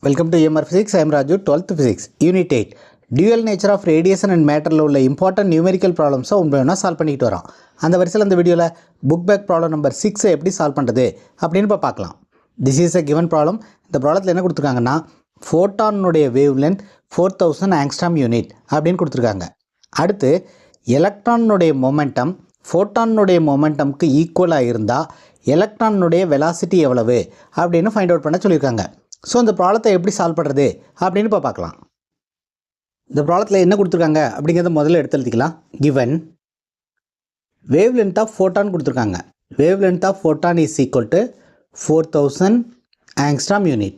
Welcome to EMR Physics. I am Raju, 12th Physics, Unit 8. Dual nature of radiation and matter உள்ள important numerical problems உண்மையான solve பண்ணிட்டு வரோம். அந்த வரிசையில் இந்த வீடியோல book back problem number 6 எப்படி சால்வ் பண்றது அப்படினு பார்க்கலாம். This is a given problem. இந்த ப்ராப்ளத்துல என்ன கொடுத்திருக்காங்கன்னா photon உடைய wavelength 4000 angstrom unit அப்படினு கொடுத்திருக்காங்க. அடுத்து electron உடைய momentum photon உடைய momentumக்கு ஈக்குவலா இருந்தா electron உடைய velocity எவ்வளவு அப்படினு ஃபைண்ட் அவுட் பண்ண சொல்லிருக்காங்க. சோ இந்த ப்ராப்ளத்தை எப்படி சால்வ் பண்றது அப்படினு பார்க்கலாம். இந்த ப்ராப்ளத்துல என்ன கொடுத்திருக்காங்க அப்படிங்கறத முதல்ல எடுத்து எழுதிக்கலாம். given wavelength of photon கொடுத்திருக்காங்க. wavelength of photon is equal to 4000 angstrom unit.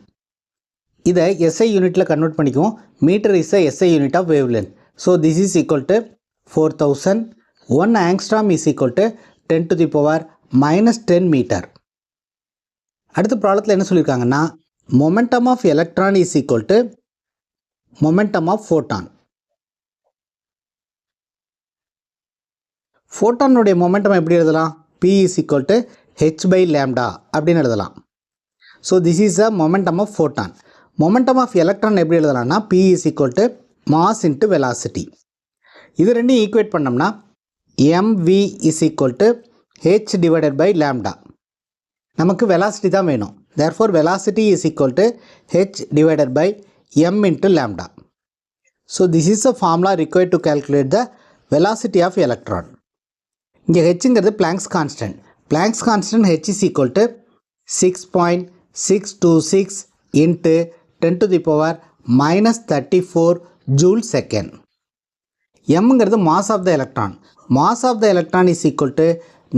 இத SI யூனிட்ல கன்வர்ட் பண்ணிக்குவோம். meter is a SI unit of wavelength. So this is equal to 4000. 1 angstrom is equal to 10 to the power minus 10 meter. அடுத்த ப்ராப்ளத்துல என்ன சொல்லிருக்காங்கன்னா momentum of electron is equal to momentum of photon. photon உடைய momentum எப்படி எழுதலாம்? P is equal to h by lambda அப்படினு எழுதலாம். So this is the momentum of photon. momentum of electron எப்படி எழுதலாம்னா P is equal to mass into velocity. இது ரெண்டையும் equate பண்ணோம்னா mv is equal to h divided by lambda. நமக்கு velocity தான் வேணும். Therefore velocity is equal to h divided by m into lambda. So this is the formula required to calculate the velocity of electron. இங்க h ங்கிறது Planck's constant. Planck's constant h is equal to 6.626 into 10 to the power minus 34 joule second. m ங்கிறது mass of the electron. Mass of the electron is equal to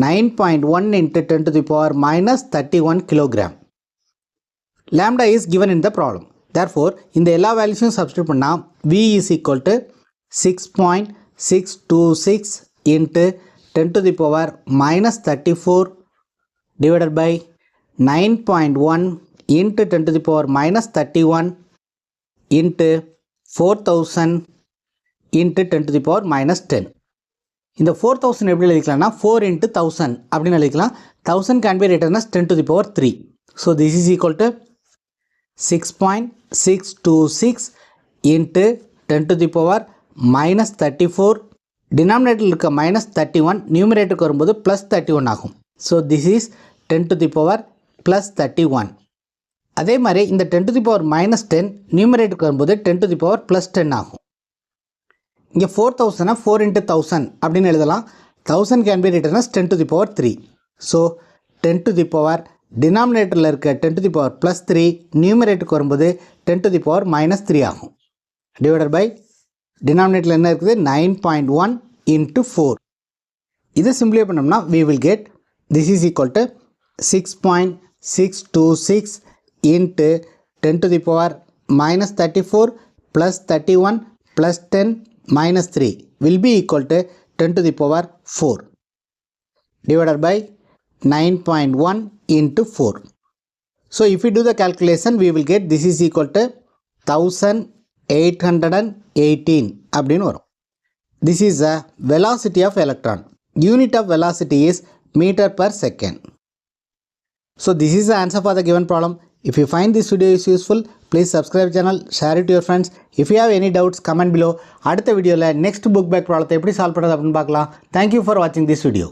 9.1 into 10 to the power minus 31 kilogram. Lambda is given in the problem. Therefore, in the எல்லா values substitute பண்ணா V is equal to 6.626 into 10 to the power minus 34 divided by 9.1 into 10 to the power minus 31 into 4000 into 10 to the power minus 10. இந்த 4000 எப்படி எழுதிக்கலாம்னா 4 into 1000 அப்படினு எழுதிக்கலாம். 1000 can be written as 10 to the power 3. So this is equal to 6.626 into 10 to the power minus 34. denominator இருக்க minus 31 numerator வரும்போது plus 31 ஆகும். So this is 10 to the power plus 31. அதே மாதிரி இந்த 10 to the power minus 10 numerator வரும்போது 10 to the power plus 10 ஆகும். இங்க 4000 4 into 1000 அப்படினு எழுதலாம். 1000 can be written as 10 to the power 3. So 10 to the power denominatorல இருக்க 10 to the power plus 3 numerator வரும்போது 10 to the power minus 3 ஆகும். divided by denominatorல என்ன இருக்குது 9.1 into 4. இதை simplify பண்ணோம்னா we will get this is equal to 6.626 into 10 to the power minus 34 plus 31 plus 10 minus 3 will be equal to 10 to the power 4 divided by 9.1 into 4. So if we do the calculation we will get this is equal to 1818 அப்படினு வரும். This is the velocity of electron. Unit of velocity is meter per second. So this is the answer for the given problem. If you find this video is useful, please subscribe channel, share it to your friends. If you have any doubts, comment below. அடுத்த வீடியோல next book back problem எப்படி solve பண்றது அப்படினு பார்க்கலாம். Thank you for watching this video.